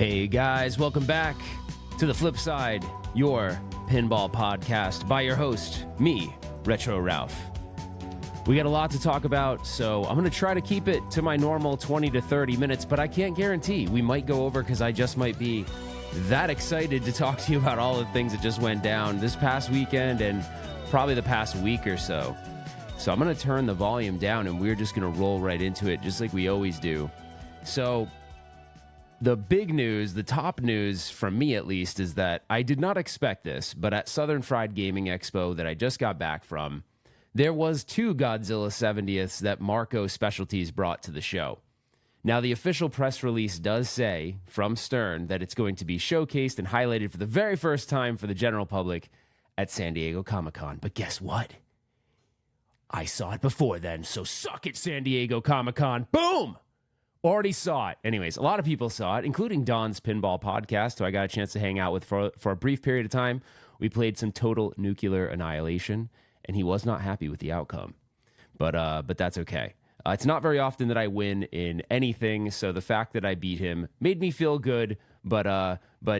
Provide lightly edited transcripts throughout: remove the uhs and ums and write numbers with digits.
Hey guys, welcome back to The Flip Side, your pinball podcast by your host, me, RetroRalph. We got a lot to talk about, so I'm going to try to keep it to my normal 20 to 30 minutes, but I can't guarantee we might go over because I just might be that excited to talk to you about all the things that just went down this past weekend and probably the past week or so. So I'm going to turn the volume down and we're just going to roll right into it just like we always do. So the big news, the top news from me at least, is that I did not expect this, but at Southern Fried Gaming Expo that I just got back from, there was 2 Godzilla 70ths that Marco Specialties brought to the show. Now, the official press release does say from Stern that it's going to be showcased and highlighted for the very first time for the general public at San Diego Comic-Con. But guess what? I saw it before then, so suck it, San Diego Comic-Con. Boom! Already saw it. Anyways, a lot of people saw it, including Don's Pinball podcast, who I got a chance to hang out with for a brief period of time. We played some Total Nuclear Annihilation, and he was not happy with the outcome. But that's okay. It's not very often that I win in anything, so the fact that I beat him made me feel good. But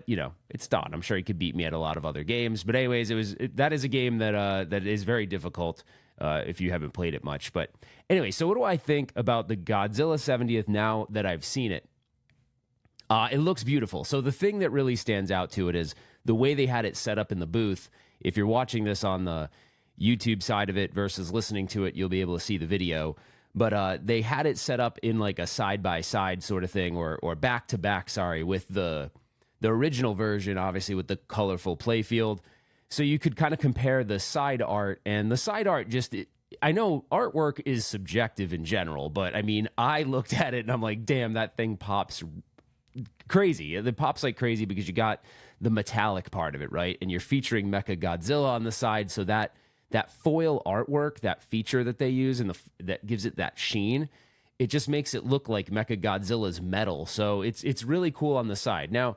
you know, it's Don. I'm sure he could beat me at a lot of other games. But anyways, that is a game that is very difficult if you haven't played it much. But anyway, so what do I think about the Godzilla 70th now that I've seen it? It looks beautiful. So the thing that really stands out to it is the way they had it set up in the booth. If you're watching this on the YouTube side of it versus listening to it, you'll be able to see the video. But they had it set up in like a side-by-side sort of thing, or back-to-back, with the original version, obviously, with the colorful playfield. So you could kind of compare the side art, and the side art I know artwork is subjective in general, but I mean, I looked at it and I'm like, damn, that thing pops crazy. It pops like crazy because you got the metallic part of it, right? And you're featuring Mecha Godzilla on the side, so that foil artwork, that feature that they use, and that gives it that sheen, it just makes it look like Mecha Godzilla's metal. So it's really cool on the side. Now,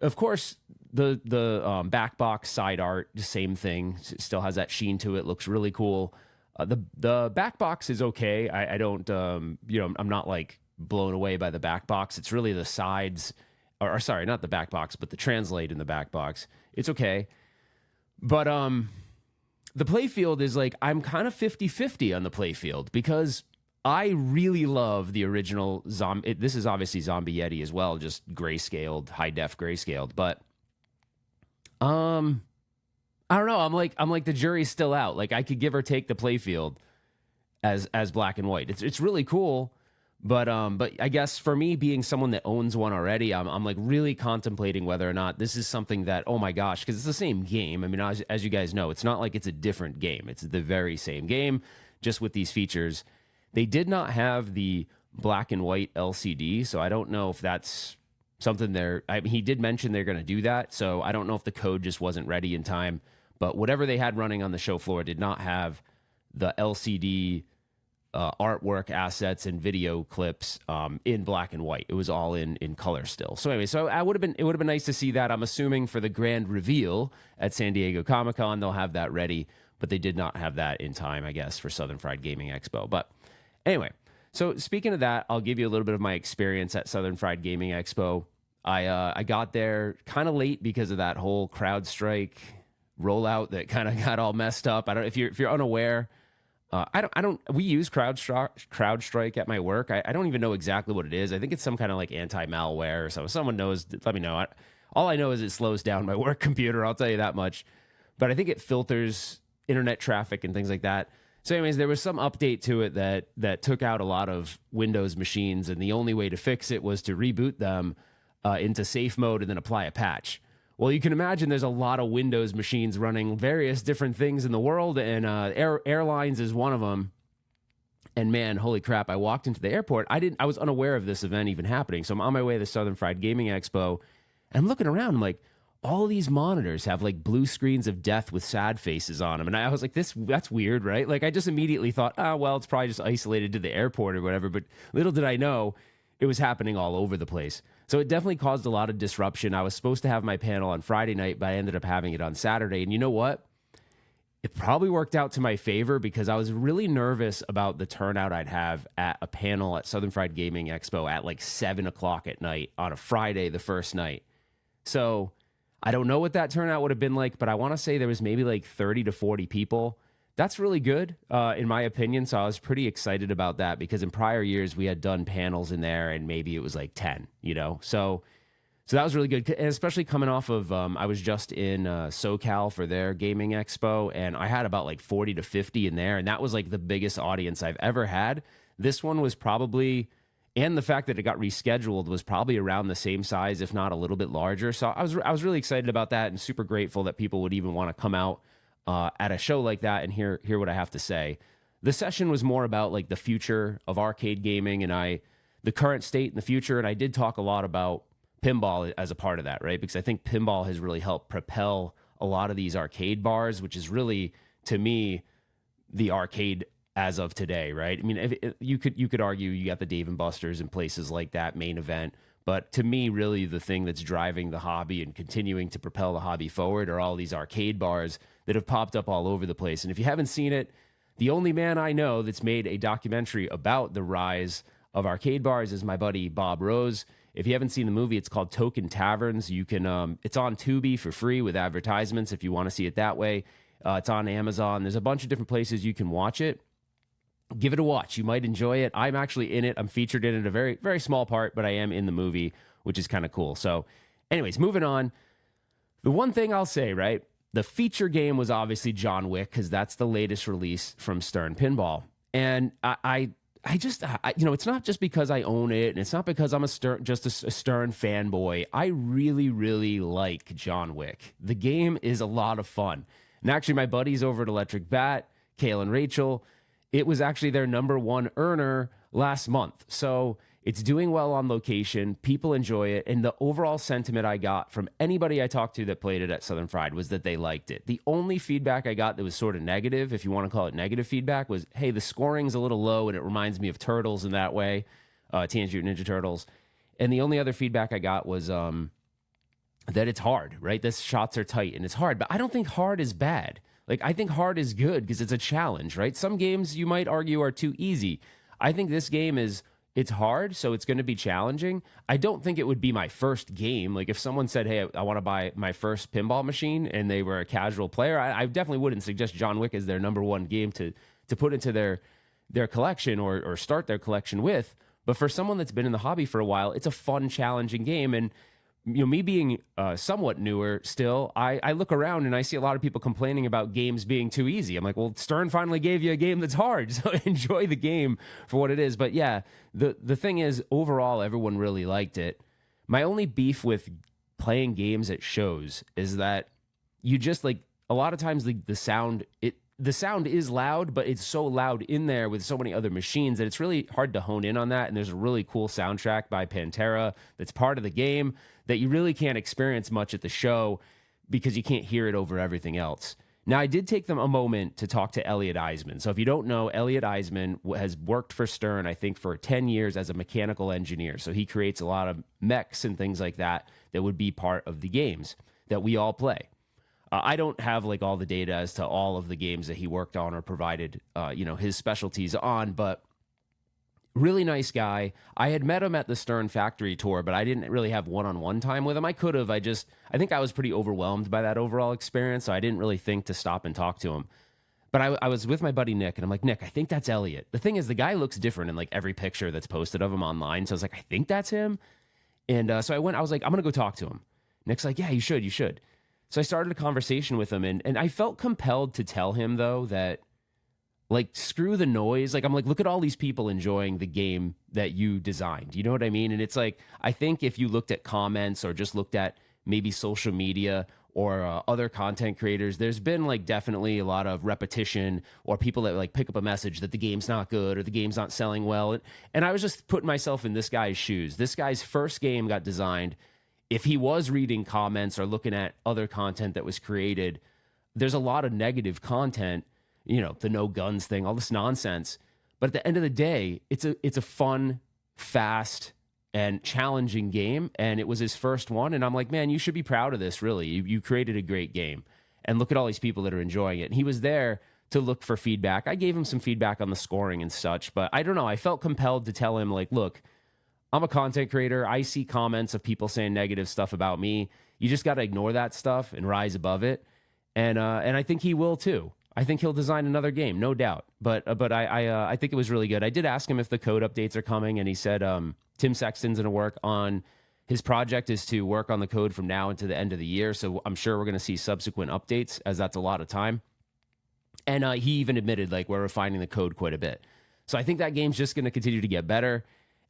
of course, the back box side art, the same thing. It still has that sheen to it. Looks really cool. The back box is okay. I don't, I'm not like blown away by the back box. It's really the sides, or sorry, not the back box, but the translate in the back box. It's okay. But the playfield is like, I'm kind of 50-50 on the playfield because I really love the original Zombie. This is obviously Zombie Yeti as well, just grayscaled, high-def grayscaled. But I don't know. I'm like the jury's still out. Like I could give or take the playfield as black and white. It's really cool. But I guess for me, being someone that owns one already, I'm like really contemplating whether or not this is something that, oh my gosh, because it's the same game. I mean, as you guys know, it's not like it's a different game. It's the very same game, just with these features. They did not have the black and white LCD, so I don't know if that's something he did mention they're going to do that, so I don't know if the code just wasn't ready in time. But whatever they had running on the show floor did not have the LCD artwork assets and video clips in black and white. It was all in color still. So anyway, it would have been nice to see that. I'm assuming for the grand reveal at San Diego Comic-Con, they'll have that ready, but they did not have that in time, I guess, for Southern Fried Gaming Expo. But anyway, so speaking of that, I'll give you a little bit of my experience at Southern Fried Gaming Expo. I got there kind of late because of that whole CrowdStrike rollout that kind of got all messed up. I don't if you're unaware. We use CrowdStrike at my work. I don't even know exactly what it is. I think it's some kind of like anti-malware or something. Someone knows, let me know. All I know is it slows down my work computer. I'll tell you that much. But I think it filters internet traffic and things like that. So anyways, there was some update to it that took out a lot of Windows machines, and the only way to fix it was to reboot them into safe mode and then apply a patch. Well, you can imagine there's a lot of Windows machines running various different things in the world, and airlines is one of them. And man, holy crap, I walked into the airport. I was unaware of this event even happening. So I'm on my way to the Southern Fried Gaming Expo, and I'm looking around, I'm like, all these monitors have like blue screens of death with sad faces on them. And I was like, that's weird, right? Like I just immediately thought, well, it's probably just isolated to the airport or whatever. But little did I know it was happening all over the place. So it definitely caused a lot of disruption. I was supposed to have my panel on Friday night, but I ended up having it on Saturday. And you know what? it probably worked out to my favor because I was really nervous about the turnout I'd have at a panel at Southern Fried Gaming Expo at like 7 o'clock at night on a Friday, the first night. So I don't know what that turnout would have been like, but I want to say there was maybe like 30 to 40 people. That's really good, in my opinion. So I was pretty excited about that because in prior years we had done panels in there and maybe it was like 10, you know? So that was really good, and especially coming off of, I was just in SoCal for their gaming expo, and I had about like 40 to 50 in there, and that was like the biggest audience I've ever had. This one was probably, and the fact that it got rescheduled was probably around the same size, if not a little bit larger. So I was really excited about that and super grateful that people would even want to come out at a show like that and hear what I have to say. The session was more about like the future of arcade gaming and the current state and the future, and I did talk a lot about pinball as a part of that, right? Because I think pinball has really helped propel a lot of these arcade bars, which is really, to me, the arcade as of today, right? I mean, you could argue you got the Dave & Buster's and places like that, Main Event, but to me, really the thing that's driving the hobby and continuing to propel the hobby forward are all these arcade bars that have popped up all over the place. And if you haven't seen it, the only man I know that's made a documentary about the rise of arcade bars is my buddy Bob Rose. If you haven't seen the movie, it's called Token Taverns. You can, it's on Tubi for free with advertisements if you want to see it that way. It's on Amazon. There's a bunch of different places you can watch it. Give it a watch. You might enjoy it. I'm actually in it. I'm featured in it a very, very small part, but I am in the movie, which is kind of cool. So anyways, moving on. The one thing I'll say, right? The feature game was obviously John Wick because that's the latest release from Stern Pinball. And I just, it's not just because I own it, and it's not because I'm a Stern fanboy. I really, really like John Wick. The game is a lot of fun. And actually, my buddies over at Electric Bat, Kale and Rachel, it was actually their #1 earner last month. So it's doing well on location. People enjoy it. And the overall sentiment I got from anybody I talked to that played it at Southern Fried was that they liked it. The only feedback I got that was sort of negative, if you want to call it negative feedback, was, hey, the scoring's a little low and it reminds me of Turtles in that way, Teenage Mutant Ninja Turtles. And the only other feedback I got was that it's hard, right? The shots are tight and it's hard. But I don't think hard is bad. Like, I think hard is good because it's a challenge, right? Some games you might argue are too easy. I think this game it's hard, so it's going to be challenging. I don't think it would be my first game. Like if someone said, hey, I want to buy my first pinball machine and they were a casual player, I definitely wouldn't suggest John Wick as their #1 game to put into their collection or start their collection with. But for someone that's been in the hobby for a while, it's a fun, challenging game. And me being somewhat newer still, I look around and I see a lot of people complaining about games being too easy. I'm like, well, Stern finally gave you a game that's hard, so enjoy the game for what it is. But yeah, the thing is, overall, everyone really liked it. My only beef with playing games at shows is that you just like a lot of times the sound is loud, but it's so loud in there with so many other machines that it's really hard to hone in on that. And there's a really cool soundtrack by Pantera that's part of the game that you really can't experience much at the show because you can't hear it over everything else. Now, I did take them a moment to talk to Elliot Eisman. So if you don't know, Elliot Eisman has worked for Stern, I think, for 10 years as a mechanical engineer. So he creates a lot of mechs and things like that that would be part of the games that we all play. I don't have like all the data as to all of the games that he worked on or provided, his specialties on, but really nice guy. I had met him at the Stern factory tour, but I didn't really have one-on-one time with him. I could have. I think I was pretty overwhelmed by that overall experience, so I didn't really think to stop and talk to him. But I was with my buddy Nick, and I'm like, Nick, I think that's Elliot. The thing is, the guy looks different in like every picture that's posted of him online. So I was like, I think that's him. And so I was like, I'm going to go talk to him. Nick's like, yeah, you should. So I started a conversation with him, and I felt compelled to tell him, though, that, like, screw the noise. Like, I'm like, look at all these people enjoying the game that you designed. You know what I mean? And it's like, I think if you looked at comments or just looked at maybe social media or other content creators, there's been, like, definitely a lot of repetition or people that, like, pick up a message that the game's not good or the game's not selling well. And I was just putting myself in this guy's shoes. This guy's first game got designed. If he was reading comments or looking at other content that was created, there's a lot of negative content, the no guns thing, all this nonsense. But at the end of the day, it's a fun, fast, and challenging game. And it was his first one. And I'm like, man, you should be proud of this, really. You created a great game. and look at all these people that are enjoying it. And he was there to look for feedback. I gave him some feedback on the scoring and such, but I don't know. I felt compelled to tell him, like, look, I'm a content creator. I see comments of people saying negative stuff about me. You just got to ignore that stuff and rise above it. And I think he will too. I think he'll design another game, no doubt. But I think it was really good. I did ask him if the code updates are coming, and he said Tim Sexton's going to work on his project is to work on the code from now until the end of the year. So I'm sure we're going to see subsequent updates, as that's a lot of time. And he even admitted, like, we're refining the code quite a bit. So I think that game's just going to continue to get better.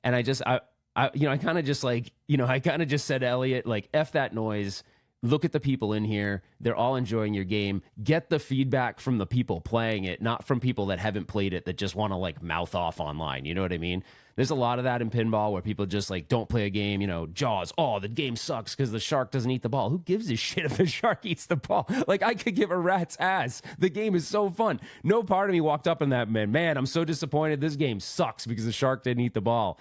And I kind of just said to Elliot, like, F that noise. Look at the people in here. They're all enjoying your game. Get the feedback from the people playing it, not from people that haven't played it that just want to, like, mouth off online. You know what I mean? There's a lot of that in pinball where people just, like, don't play a game. You know, Jaws, oh, the game sucks because the shark doesn't eat the ball. Who gives a shit if the shark eats the ball? Like, I could give a rat's ass. The game is so fun. No part of me walked up on that, man, I'm so disappointed. This game sucks because the shark didn't eat the ball.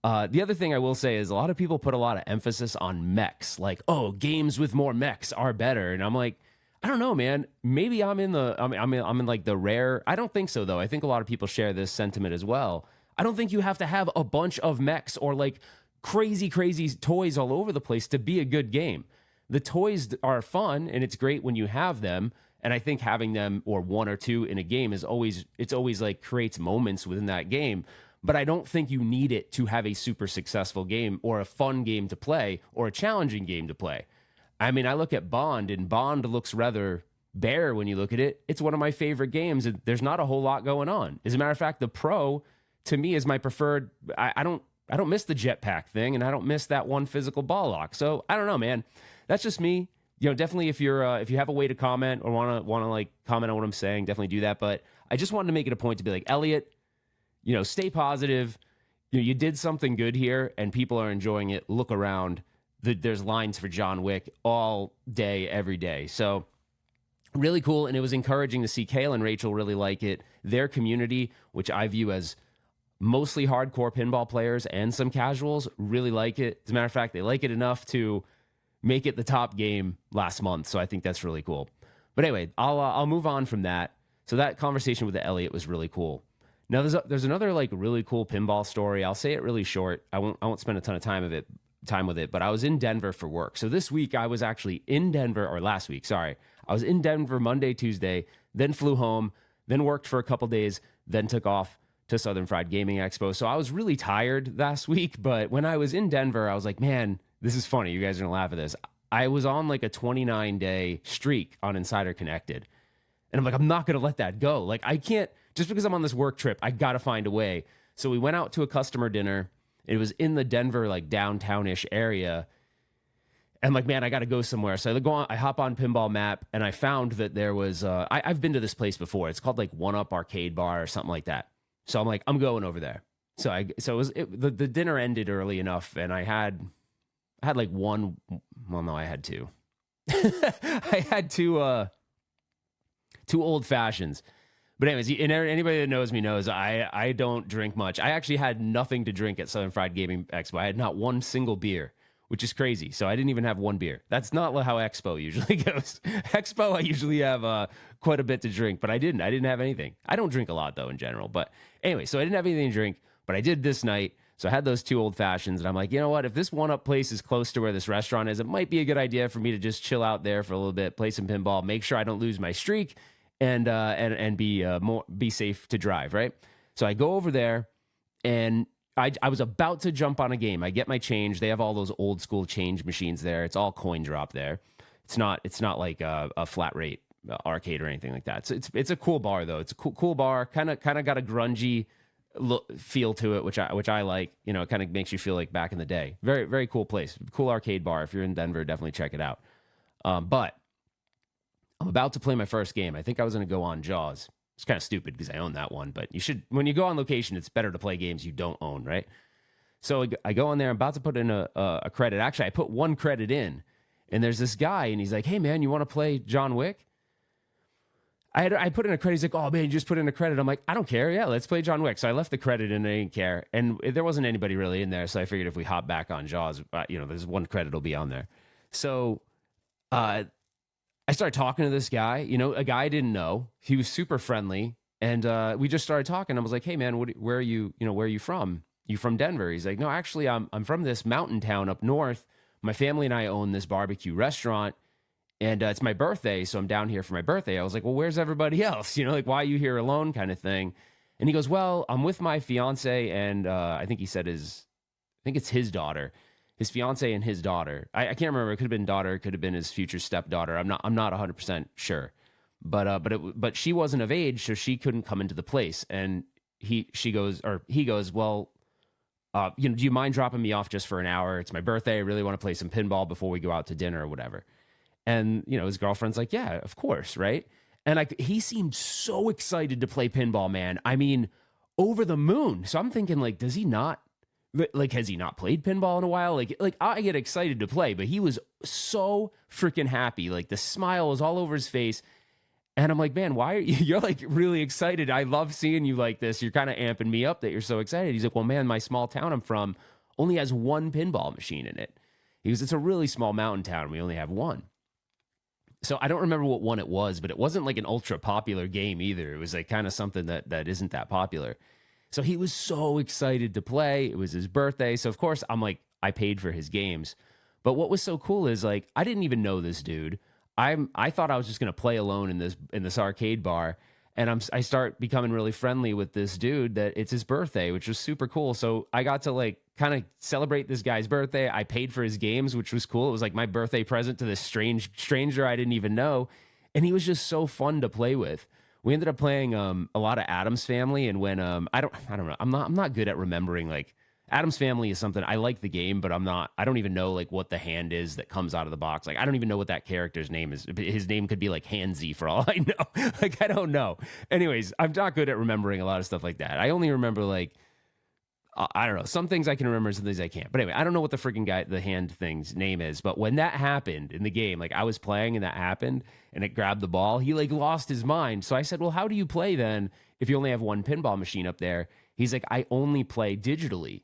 The other thing I will say is a lot of people put a lot of emphasis on mechs, like, oh, games with more mechs are better. And I'm like, I don't know, man. Maybe I'm in like the rare. I don't think so, though. I think a lot of people share this sentiment as well. I don't think you have to have a bunch of mechs or like crazy toys all over the place to be a good game. The toys are fun and it's great when you have them. And I think having them or one or two in a game is always like creates moments within that game. But I don't think you need it to have a super successful game or a fun game to play or a challenging game to play. I mean, I look at Bond, and Bond looks rather bare when you look at it. It's one of my favorite games, and there's not a whole lot going on. As a matter of fact, the Pro, to me, is my preferred. I don't miss the jetpack thing, and I don't miss that one physical ball lock. So I don't know, man. That's just me. You know, definitely if you have a way to comment or want to like comment on what I'm saying, definitely do that. But I just wanted to make it a point to be like, Elliot, you know, stay positive. You did something good here, and people are enjoying it. Look around. There's lines for John Wick all day, every day. So really cool, and it was encouraging to see Kale and Rachel really like it. Their community, which I view as mostly hardcore pinball players and some casuals, really like it. As a matter of fact, they like it enough to make it the top game last month. So I think that's really cool. But anyway, I'll move on from that. So that conversation with the Elliot was really cool. Now, there's another like really cool pinball story. I'll say it really short. I won't spend a ton of time with it. But I was in Denver for work. So this week I was actually in Denver, or last week, sorry. I was in Denver Monday, Tuesday, then flew home, then worked for a couple days, then took off to Southern Fried Gaming Expo. So I was really tired last week. But when I was in Denver, I was like, man, this is funny. You guys are gonna laugh at this. I was on like a 29-day streak on Insider Connected. And I'm like, I'm not gonna let that go. Like, I can't. Just because I'm on this work trip, I got to find a way. So we went out to a customer dinner. It was in the Denver, like, downtown-ish area. And I'm like, man, I got to go somewhere. So I hop on Pinball Map, and I found that there was, I've been to this place before. It's called, like, One Up Arcade Bar or something like that. So I'm like, I'm going over there. The dinner ended early enough, and I had like one, well, no, I had two. I had two old fashions. But anyways, and anybody that knows me knows I don't drink much. I actually had nothing to drink at Southern Fried Gaming Expo. I had not one single beer, which is crazy. So I didn't even have one beer. That's not how Expo usually goes. Expo, I usually have quite a bit to drink, but I didn't. I didn't have anything. I don't drink a lot, though, in general. But anyway, so I didn't have anything to drink, but I did this night. So I had those two old fashions, and I'm like, you know what? If this one-up place is close to where this restaurant is, it might be a good idea for me to just chill out there for a little bit, play some pinball, make sure I don't lose my streak, and be safe to drive, right? So I go over there, and I was about to jump on a game. I get my change. They have all those old school change machines there. It's all coin drop there. It's not like a flat rate arcade or anything like that. So it's a cool bar though. It's a cool bar. Kind of got a grungy feel to it, which I like. You know, it kind of makes you feel like back in the day. Very very cool place. Cool arcade bar. If you're in Denver, definitely check it out. But I'm about to play my first game. I think I was going to go on Jaws. It's kind of stupid because I own that one, but you should, when you go on location, it's better to play games you don't own, right? So I go on there. I'm about to put in a credit. Actually, I put one credit in, and there's this guy, and he's like, "Hey, man, you want to play John Wick?" I put in a credit. He's like, "Oh, man, you just put in a credit." I'm like, "I don't care. Yeah, let's play John Wick." So I left the credit in. I didn't care, and there wasn't anybody really in there. So I figured if we hop back on Jaws, there's one credit will be on there. So, I I started talking to this guy, a guy I didn't know. He was super friendly. And we just started talking. I was like, hey, man, where are you? Where are you from? You from Denver? He's like, no, actually, I'm from this mountain town up north. My family and I own this barbecue restaurant. And it's my birthday, so I'm down here for my birthday. I was like, well, where's everybody else? Like, why are you here alone kind of thing? And he goes, well, I'm with my fiance and I think it's his daughter. His fiance and his daughter. I can't remember. It could have been daughter. It could have been his future stepdaughter. I'm not 100% sure. But she wasn't of age, so she couldn't come into the place. And he goes, well, do you mind dropping me off just for an hour? It's my birthday. I really want to play some pinball before we go out to dinner or whatever. And, his girlfriend's like, yeah, of course, right? And he seemed so excited to play pinball, man. I mean, over the moon. So I'm thinking, like, does he not, like, has he not played pinball in a while? Like I get excited to play, but he was so freaking happy. Like, the smile was all over his face. And I'm like, man, why are you're like really excited? I love seeing you like this. You're kind of amping me up that you're so excited. He's like, well, man, my small town I'm from only has one pinball machine in it. He goes, it's a really small mountain town. We only have one. So I don't remember what one it was, but it wasn't like an ultra popular game either. It was like kind of something that isn't that popular. So he was so excited to play. It was his birthday. So of course I'm like, I paid for his games. But what was so cool is like, I didn't even know this dude. I thought I was just going to play alone in this arcade bar. And I start becoming really friendly with this dude that it's his birthday, which was super cool. So I got to like kind of celebrate this guy's birthday. I paid for his games, which was cool. It was like my birthday present to this stranger I didn't even know. And he was just so fun to play with. We ended up playing a lot of Addams Family. And when I don't know, I'm not good at remembering like Addams Family is something I like the game, but I don't even know like what the hand is that comes out of the box. Like I don't even know what that character's name is. His name could be like Handsy for all I know. Like I don't know. Anyways, I'm not good at remembering a lot of stuff like that. I only remember like I don't know. Some things I can remember, some things I can't. But anyway, I don't know what the freaking guy, the hand thing's name is. But when that happened in the game, like I was playing and that happened and it grabbed the ball, he like lost his mind. So I said, well, how do you play then if you only have one pinball machine up there? He's like, I only play digitally.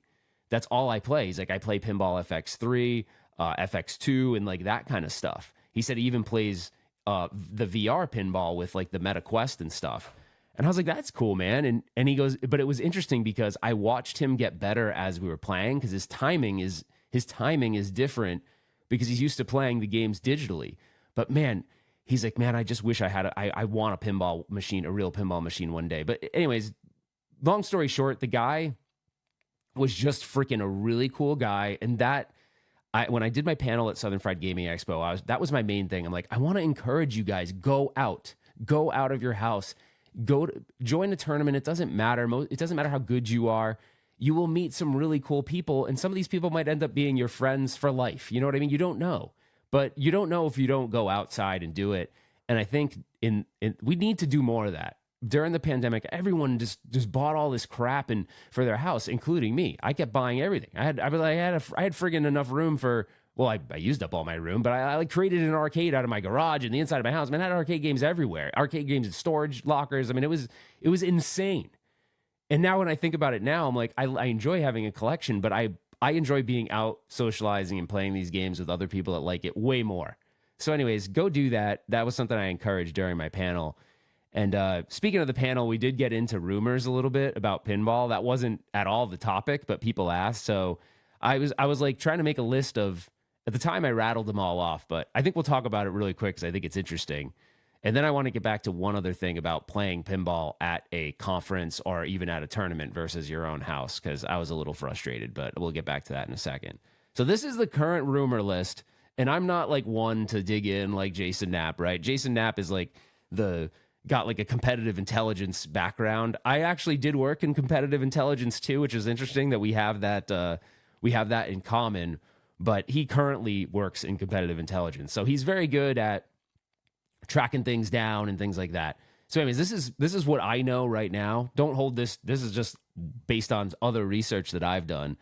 That's all I play. He's like, I play Pinball FX3, FX2, and like that kind of stuff. He said he even plays the VR pinball with like the Meta Quest and stuff. And I was like, that's cool, man. And he goes, but it was interesting because I watched him get better as we were playing because his timing is different because he's used to playing the games digitally. But man, he's like, man, I just wish I want a pinball machine, a real pinball machine one day. But anyways, long story short, the guy was just freaking a really cool guy. And when I did my panel at Southern Fried Gaming Expo, that was my main thing. I'm like, I want to encourage you guys, go out of your house, join a tournament. It doesn't matter. It doesn't matter how good you are. You will meet some really cool people. And some of these people might end up being your friends for life. You know what I mean? You don't know, but you don't know if you don't go outside and do it. And I think we need to do more of that. During the pandemic, everyone just bought all this crap for their house, including me. I kept buying everything. I had friggin' enough room for. Well, I used up all my room, but I like created an arcade out of my garage and the inside of my house. Man, I had arcade games everywhere. Arcade games in storage lockers. I mean, it was insane. And now when I think about it now, I'm like, I enjoy having a collection, but I enjoy being out socializing and playing these games with other people that like it way more. So, anyways, go do that. That was something I encouraged during my panel. And speaking of the panel, we did get into rumors a little bit about pinball. That wasn't at all the topic, but people asked. So I was like trying to make a list of, at the time I rattled them all off, but I think we'll talk about it really quick because I think it's interesting. And then I want to get back to one other thing about playing pinball at a conference or even at a tournament versus your own house, because I was a little frustrated, but we'll get back to that in a second. So this is the current rumor list, and I'm not like one to dig in like Jason Knapp, right? Jason Knapp is like got like a competitive intelligence background. I actually did work in competitive intelligence too, which is interesting that we have that in common, but he currently works in competitive intelligence. So he's very good at tracking things down and things like that. So anyways, this is what I know right now. Don't hold this. This is just based on other research that I've done.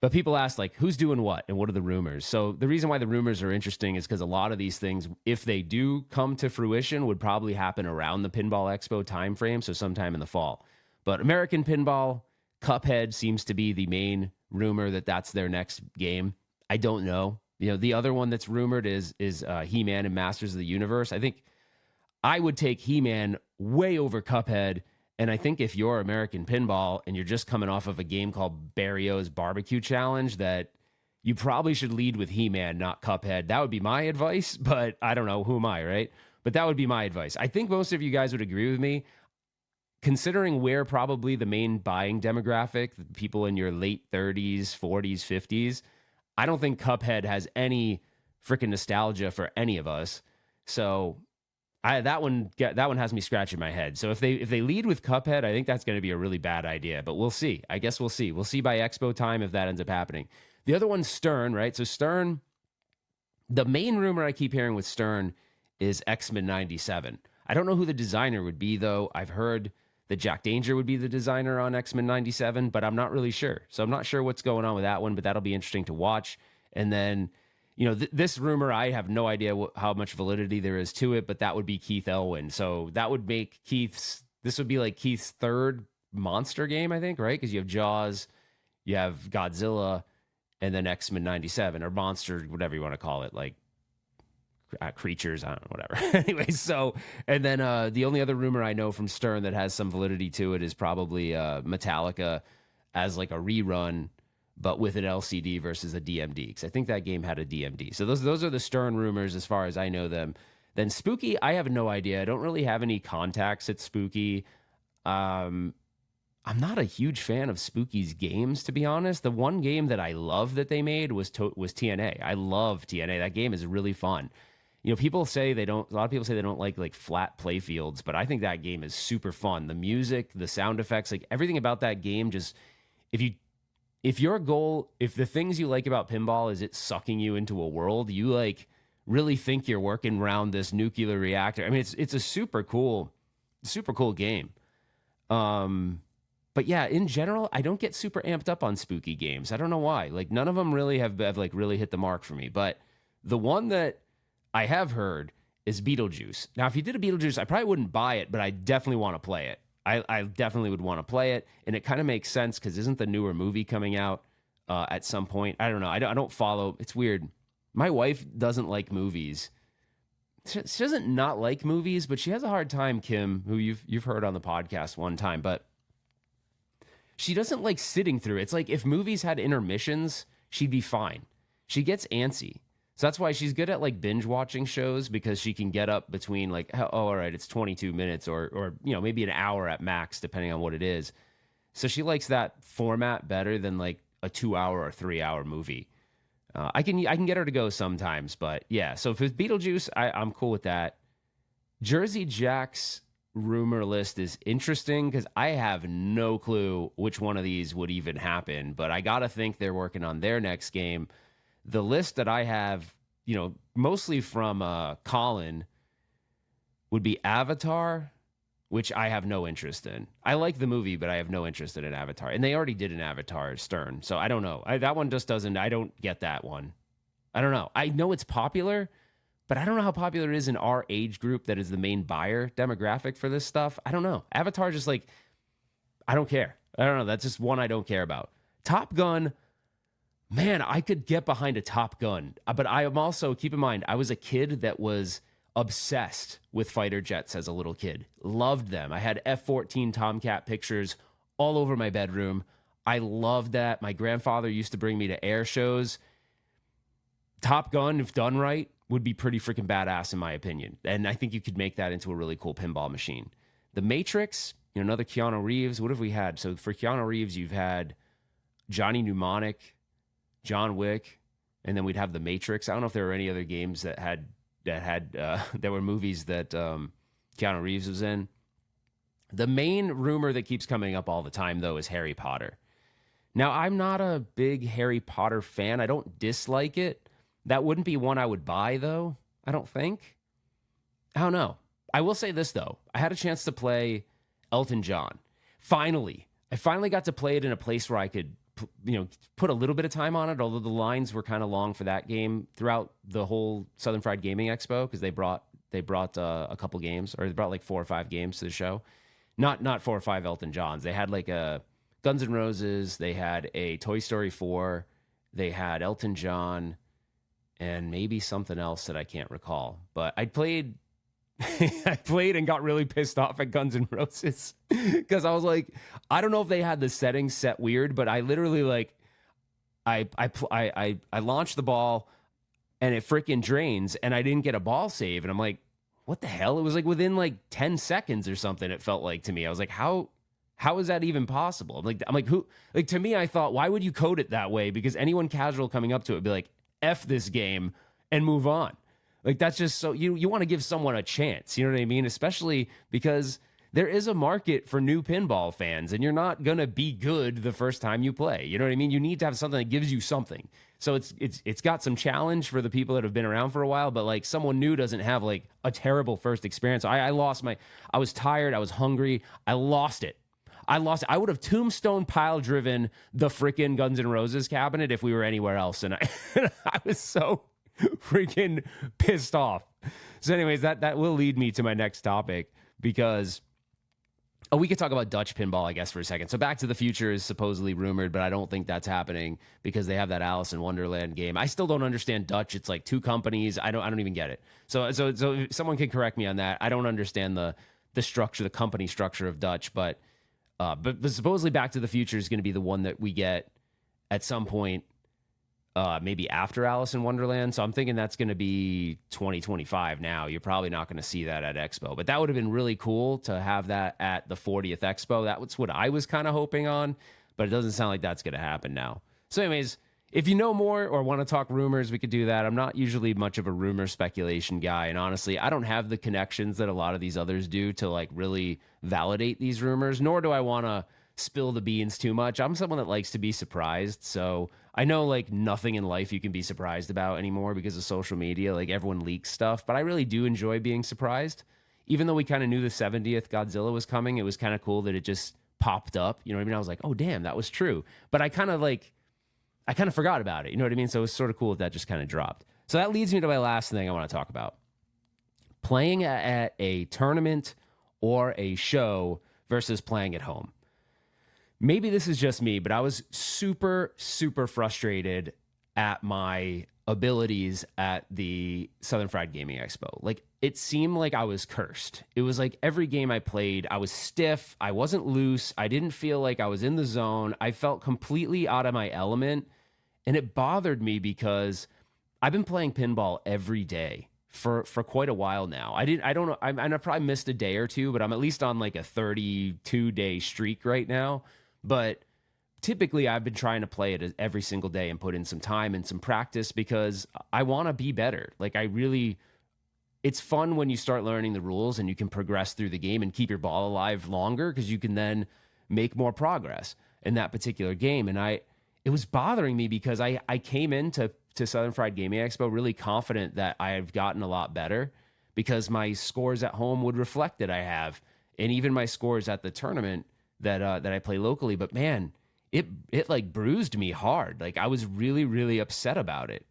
But people ask, like, who's doing what and what are the rumors? So the reason why the rumors are interesting is because a lot of these things, if they do come to fruition, would probably happen around the Pinball Expo timeframe, so sometime in the fall. But American Pinball, Cuphead seems to be the main rumor that's their next game. I don't know. The other one that's rumored is He-Man and Masters of the Universe. I think I would take He-Man way over Cuphead. And I think if you're American Pinball and you're just coming off of a game called Barrio's Barbecue Challenge, that you probably should lead with He-Man, not Cuphead. That would be my advice, but I don't know. Who am I, right? But that would be my advice. I think most of you guys would agree with me, considering where probably the main buying demographic, the people in your late 30s, 40s, 50s, I don't think Cuphead has any freaking nostalgia for any of us. So that one has me scratching my head. So if they lead with Cuphead, I think that's going to be a really bad idea. But we'll see. I guess we'll see. We'll see by Expo time if that ends up happening. The other one's Stern, right? So Stern, the main rumor I keep hearing with Stern is X-Men 97. I don't know who the designer would be, though. I've heard that Jack Danger would be the designer on X-Men 97, but I'm not really sure. So I'm not sure what's going on with that one, but that'll be interesting to watch. And then, this rumor, I have no idea how much validity there is to it, but that would be Keith Elwin. So that would make this would be like Keith's third monster game, I think, right? Because you have Jaws, you have Godzilla, and then X-Men 97, or Monster, whatever you want to call it, like creatures, I don't know, whatever. Anyway, so, and then the only other rumor I know from Stern that has some validity to it is probably Metallica as like a rerun, but with an LCD versus a DMD, because I think that game had a DMD. So those are the Stern rumors as far as I know them. Then Spooky, I have no idea. I don't really have any contacts at Spooky. I'm not a huge fan of Spooky's games, to be honest. The one game that I love that they made was TNA. I love TNA. That game is really fun. People say a lot of people say they don't like flat play fields, but I think that game is super fun. The music, the sound effects, like everything about that game, just if your goal, if the things you like about pinball is it's sucking you into a world, you like really think you're working around this nuclear reactor. I mean, it's a super cool game. But yeah, in general, I don't get super amped up on Spooky games. I don't know why. Like none of them really have like really hit the mark for me. But the one that I have heard is Beetlejuice. Now, if you did a Beetlejuice, I probably wouldn't buy it, but I definitely want to play it. I definitely would want to play it, and it kind of makes sense because isn't the newer movie coming out at some point? I don't know. I don't follow. It's weird. My wife doesn't like movies. She doesn't not like movies, but she has a hard time, Kim, who you've heard on the podcast one time, but she doesn't like sitting through it. It's like if movies had intermissions, she'd be fine. She gets antsy. So that's why she's good at like binge watching shows, because she can get up between like, oh, all right, it's 22 minutes or maybe an hour at max, depending on what it is. So she likes that format better than like a 2-hour or 3-hour movie. I can get her to go sometimes, but yeah. So if it's Beetlejuice, I'm cool with that. Jersey Jack's rumor list is interesting because I have no clue which one of these would even happen, but I gotta think they're working on their next game. The list that I have, mostly from Colin, would be Avatar, which I have no interest in. I like the movie, but I have no interest in an Avatar. And they already did an Avatar, Stern. So I don't know. That one just doesn't, I don't get that one. I don't know. I know it's popular, but I don't know how popular it is in our age group that is the main buyer demographic for this stuff. I don't know. Avatar just like, I don't care. I don't know. That's just one I don't care about. Top Gun, man, I could get behind a Top Gun. But I am also, keep in mind, I was a kid that was obsessed with fighter jets as a little kid. Loved them. I had F-14 Tomcat pictures all over my bedroom. I loved that. My grandfather used to bring me to air shows. Top Gun, if done right, would be pretty freaking badass in my opinion. And I think you could make that into a really cool pinball machine. The Matrix, another Keanu Reeves. What have we had? So for Keanu Reeves, you've had Johnny Mnemonic, John Wick, and then we'd have The Matrix. I don't know if there were any other games that were movies that Keanu Reeves was in. The main rumor that keeps coming up all the time, though, is Harry Potter. Now, I'm not a big Harry Potter fan. I don't dislike it. That wouldn't be one I would buy, though, I don't think. I don't know. I will say this, though. I had a chance to play Elton John. I finally got to play it in a place where I could put a little bit of time on it, although the lines were kind of long for that game throughout the whole Southern Fried Gaming Expo, because they brought a couple games, or they brought like 4 or 5 games to the show. Not 4 or 5 Elton Johns. They had like a Guns N' Roses, they had a Toy Story 4, they had Elton John, and maybe something else that I can't recall. But I played I played and got really pissed off at Guns N' Roses because I was like, I don't know if they had the settings set weird, but I literally like I launched the ball and it freaking drains and I didn't get a ball save, and I'm like, what the hell? It was like within like 10 seconds or something, it felt like to me. I was like, how is that even possible? I'm like who, like, to me, I thought, why would you code it that way? Because anyone casual coming up to it would be like, F this game and move on. Like, that's just so you want to give someone a chance, you know what I mean? Especially because there is a market for new pinball fans, and you're not going to be good the first time you play. You know what I mean? You need to have something that gives you something. So it's got some challenge for the people that have been around for a while, but like someone new doesn't have like a terrible first experience. I was tired, I was hungry, I lost it. I would have tombstone pile driven the freaking Guns N' Roses cabinet if we were anywhere else, and I was so freaking pissed off. So anyways, that will lead me to my next topic, because we could talk about Dutch Pinball, I guess, for a second. So Back to the Future is supposedly rumored, but I don't think that's happening because they have that Alice in Wonderland game. I still don't understand Dutch. It's like two companies. I don't even get it. So if someone can correct me on that. I don't understand the structure, the company structure of Dutch, but supposedly Back to the Future is going to be the one that we get at some point, maybe after Alice in Wonderland. So I'm thinking that's going to be 2025 now. You're probably not going to see that at Expo. But that would have been really cool to have that at the 40th Expo. That's what I was kind of hoping on, but it doesn't sound like that's going to happen now. So anyways, if you know more or want to talk rumors, we could do that. I'm not usually much of a rumor speculation guy. And honestly, I don't have the connections that a lot of these others do to like really validate these rumors, nor do I want to spill the beans too much. I'm someone that likes to be surprised. So I know like nothing in life you can be surprised about anymore because of social media. Like everyone leaks stuff, but I really do enjoy being surprised. Even though we kind of knew the 70th Godzilla was coming, it was kind of cool that it just popped up. You know what I mean? I was like, oh damn, that was true. But I kind of forgot about it. You know what I mean? So it was sort of cool that just kind of dropped. So that leads me to my last thing I want to talk about. Playing at a tournament or a show versus playing at home. Maybe this is just me, but I was super, super frustrated at my abilities at the Southern Fried Gaming Expo. Like, it seemed like I was cursed. It was like every game I played, I was stiff, I wasn't loose, I didn't feel like I was in the zone, I felt completely out of my element, and it bothered me because I've been playing pinball every day for quite a while now. I don't know, I probably missed a day or two, but I'm at least on like a 32-day streak right now. But typically I've been trying to play it every single day and put in some time and some practice because I want to be better. Like it's fun when you start learning the rules and you can progress through the game and keep your ball alive longer because you can then make more progress in that particular game. And it was bothering me because I came into Southern Fried Gaming Expo really confident that I've gotten a lot better because my scores at home would reflect that I have, and even my scores at the tournament that I play locally. But man, it like bruised me hard. Like I was really, really upset about it.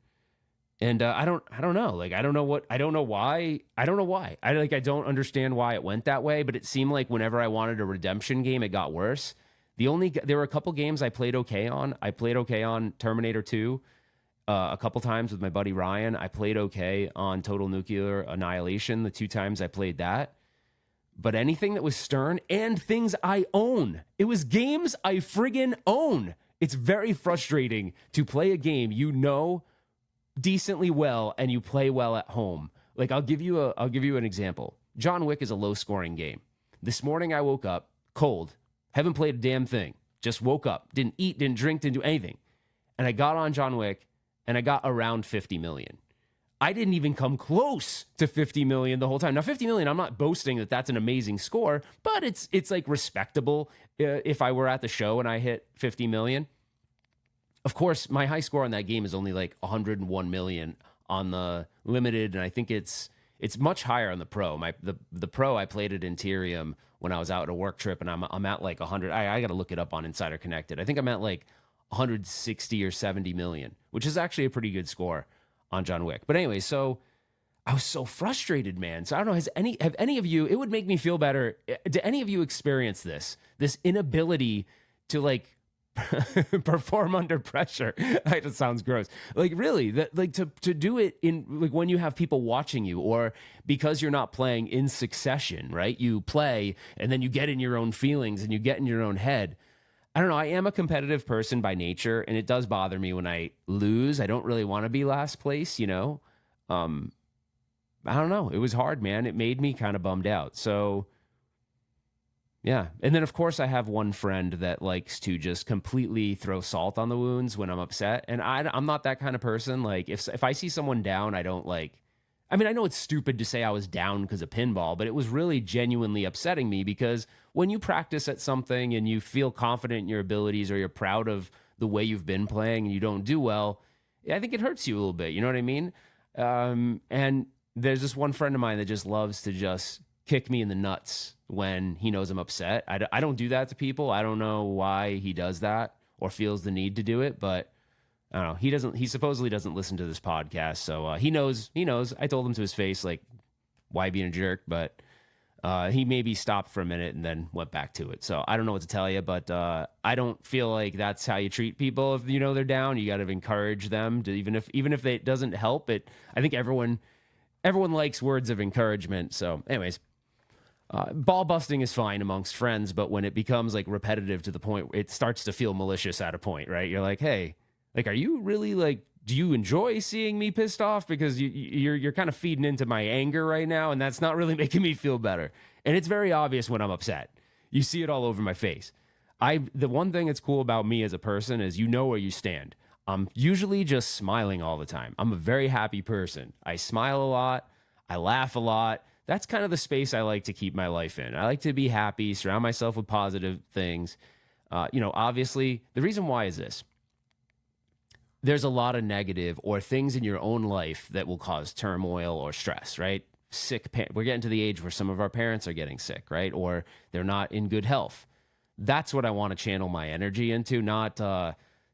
And I don't know. Like I don't know why. I don't understand why it went that way, but it seemed like whenever I wanted a redemption game, it got worse. There were a couple games I played okay on. I played okay on Terminator 2 a couple times with my buddy Ryan. I played okay on Total Nuclear Annihilation the 2 times I played that. But anything that was Stern and things I own, it was games I friggin' own. It's very frustrating to play a game you know decently well and you play well at home. Like I'll give you an example. John Wick is a low scoring game. This morning I woke up cold, haven't played a damn thing, just woke up, didn't eat, didn't drink, didn't do anything. And I got on John Wick and I got around 50 million. I didn't even come close to 50 million the whole time. Now, 50 million, I'm not boasting that that's an amazing score, but it's like respectable if I were at the show and I hit 50 million. Of course, my high score on that game is only like 101 million on the limited, and I think it's much higher on the pro. The pro, I played at Interium when I was out at a work trip, and I'm at like 100. I got to look it up on Insider Connected. I think I'm at like 160 or 70 million, which is actually a pretty good score on John Wick. But anyway, so I was so frustrated, man. So I don't know, have any of you, it would make me feel better. Do any of you experience this inability to like perform under pressure. It sounds gross. Like really, that like to do it in like when you have people watching you, or because you're not playing in succession, right? You play and then you get in your own feelings and you get in your own head. I don't know. I am a competitive person by nature, and it does bother me when I lose. I don't really want to be last place, you know. I don't know. It was hard, man. It made me kind of bummed out. So yeah. And then, of course, I have one friend that likes to just completely throw salt on the wounds when I'm upset. And I'm not that kind of person. Like, if I see someone down, I don't like... I mean, I know it's stupid to say I was down because of pinball, but it was really genuinely upsetting me because when you practice at something and you feel confident in your abilities, or you're proud of the way you've been playing and you don't do well, I think it hurts you a little bit. You know what I mean? And there's this one friend of mine that just loves to just kick me in the nuts when he knows I'm upset. I don't do that to people. I don't know why he does that or feels the need to do it, but I don't know. He supposedly doesn't listen to this podcast, so he knows. I told him to his face, like, why being a jerk, but he maybe stopped for a minute and then went back to it. So I don't know what to tell you, but I don't feel like that's how you treat people. If you know they're down, you got to encourage them to, even if it doesn't help it. I think everyone likes words of encouragement. So anyways, ball busting is fine amongst friends, but when it becomes like repetitive to the point it starts to feel malicious at a point, right? You're like, hey, like, are you really like, do you enjoy seeing me pissed off? Because you're kind of feeding into my anger right now, and that's not really making me feel better. And it's very obvious when I'm upset. You see it all over my face. The one thing that's cool about me as a person is you know where you stand. I'm usually just smiling all the time. I'm a very happy person. I smile a lot. I laugh a lot. That's kind of the space I like to keep my life in. I like to be happy, surround myself with positive things. Obviously, the reason why is this. There's a lot of negative or things in your own life that will cause turmoil or stress, right? We're getting to the age where some of our parents are getting sick, right? Or they're not in good health. That's what I want to channel my energy into, not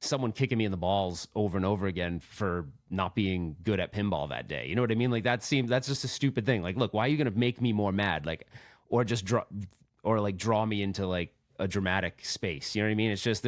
someone kicking me in the balls over and over again for not being good at pinball that day. You know what I mean? Like that's just a stupid thing. Like, look, why are you going to make me more mad? Like, or just draw me into like a dramatic space. You know what I mean? It's just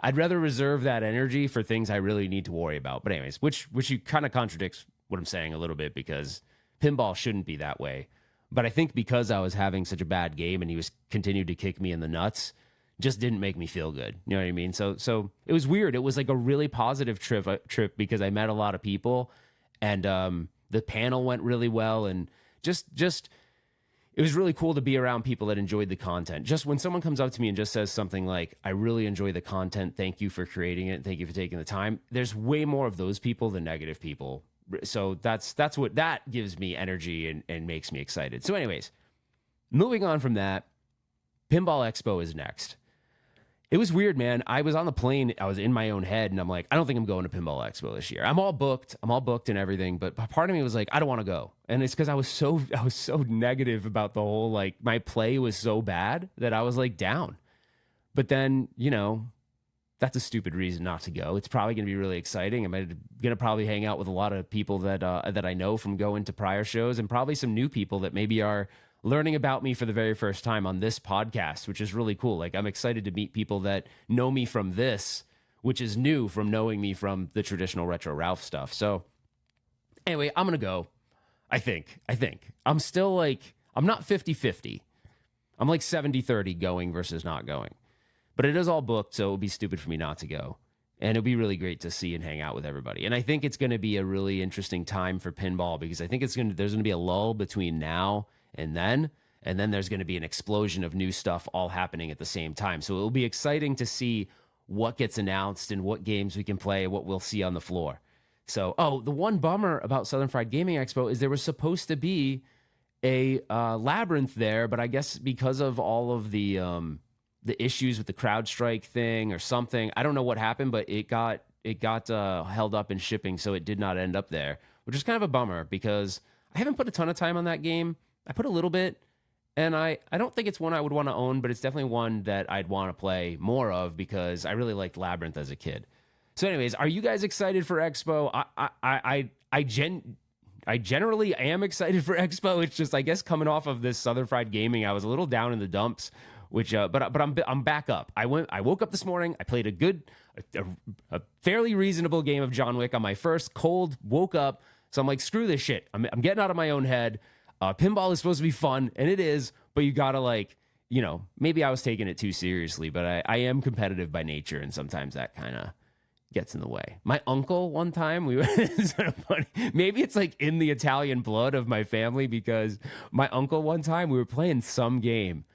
I'd rather reserve that energy for things I really need to worry about. But anyways, which you kind of contradicts what I'm saying a little bit, because pinball shouldn't be that way. But I think because I was having such a bad game and he was continued to kick me in the nuts, just didn't make me feel good. You know what I mean? So it was weird. It was like a really positive trip because I met a lot of people, and the panel went really well, and just it was really cool to be around people that enjoyed the content. Just when someone comes up to me and just says something like, I really enjoy the content, thank you for creating it, thank you for taking the time, there's way more of those people than negative people. So that's what that gives me energy and makes me excited. So anyways, moving on from that, Pinball Expo is next. It was weird, man. I was on the plane. I was in my own head, and I'm like, I don't think I'm going to Pinball Expo this year. I'm all booked and everything. But part of me was like, I don't want to go. And it's because I was so negative about the whole, like, my play was so bad that I was like down. But then, that's a stupid reason not to go. It's probably going to be really exciting. I'm going to probably hang out with a lot of people that I know from going to prior shows, and probably some new people that maybe are learning about me for the very first time on this podcast, which is really cool. Like, I'm excited to meet people that know me from this, which is new from knowing me from the traditional RetroRalph stuff. So anyway, I'm going to go. I think I'm still like, I'm not 50-50. I'm like 70-30 going versus not going, but it is all booked. So it would be stupid for me not to go. And it'll be really great to see and hang out with everybody. And I think it's going to be a really interesting time for pinball, because I think there's going to be a lull between now and then there's going to be an explosion of new stuff all happening at the same time. So it'll be exciting to see what gets announced and what games we can play, what we'll see on the floor. So, the one bummer about Southern Fried Gaming Expo is there was supposed to be a labyrinth there, but I guess because of all of the issues with the CrowdStrike thing or something, I don't know what happened, but it got held up in shipping, so it did not end up there, which is kind of a bummer because I haven't put a ton of time on that game. I put a little bit, and I don't think it's one I would want to own, but it's definitely one that I'd want to play more of because I really liked Labyrinth as a kid. So anyways, are you guys excited for Expo? I generally am excited for Expo. It's just, I guess, coming off of this Southern Fried Gaming, I was a little down in the dumps which but I'm back up. I woke up this morning. I played a fairly reasonable game of John Wick on my first cold. Woke up, so I'm like, screw this shit. I'm getting out of my own head. Pinball is supposed to be fun, and it is, but you gotta like, you know, maybe I was taking it too seriously, but I am competitive by nature, and sometimes that kind of gets in the way. My uncle one time, we were it's sort of funny. Maybe it's like in the Italian blood of my family, because my uncle one time we were playing some game,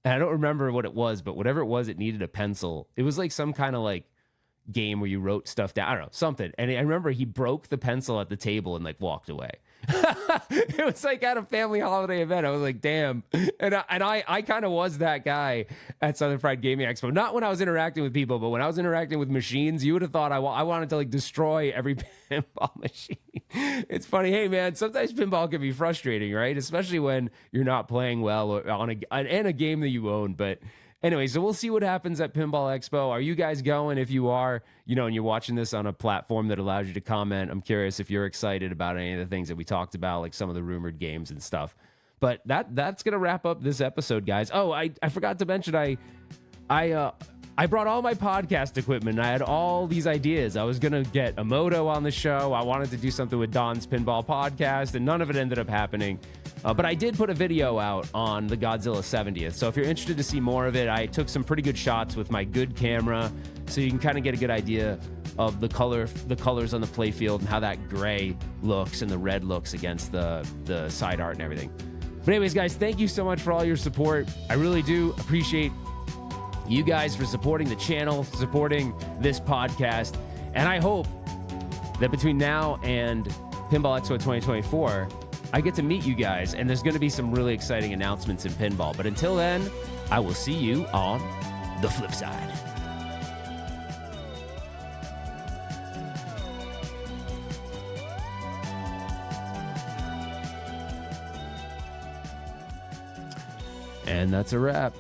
and I don't remember what it was, but whatever it was, it needed a pencil. It was like some kind of like game where you wrote stuff down. I don't know, something. And I remember he broke the pencil at the table and like walked away. It was like at a family holiday event. I was like, damn. And I kind of was that guy at Southern Fried Gaming Expo. Not when I was interacting with people, but when I was interacting with machines, you would have thought I wanted to like destroy every pinball machine. It's funny. Hey man, sometimes pinball can be frustrating, right? Especially when you're not playing well or on a game that you own. But anyway, so we'll see what happens at Pinball Expo. Are you guys going? If you are, you know, and you're watching this on a platform that allows you to comment, I'm curious if you're excited about any of the things that we talked about, like some of the rumored games and stuff. But that's gonna wrap up this episode, guys. Oh, I forgot to mention I brought all my podcast equipment. I had all these ideas. I was gonna get a moto on the show. I wanted to do something with Don's Pinball podcast, and none of it ended up happening. But I did put a video out on the Godzilla 70th. So if you're interested to see more of it, I took some pretty good shots with my good camera, so you can kind of get a good idea of the colors on the playfield and how that gray looks and the red looks against the side art and everything. But anyways, guys, thank you so much for all your support. I really do appreciate you guys for supporting the channel, supporting this podcast. And I hope that between now and Pinball Expo 2024, I get to meet you guys, and there's going to be some really exciting announcements in pinball. But until then, I will see you on the flip side. And that's a wrap.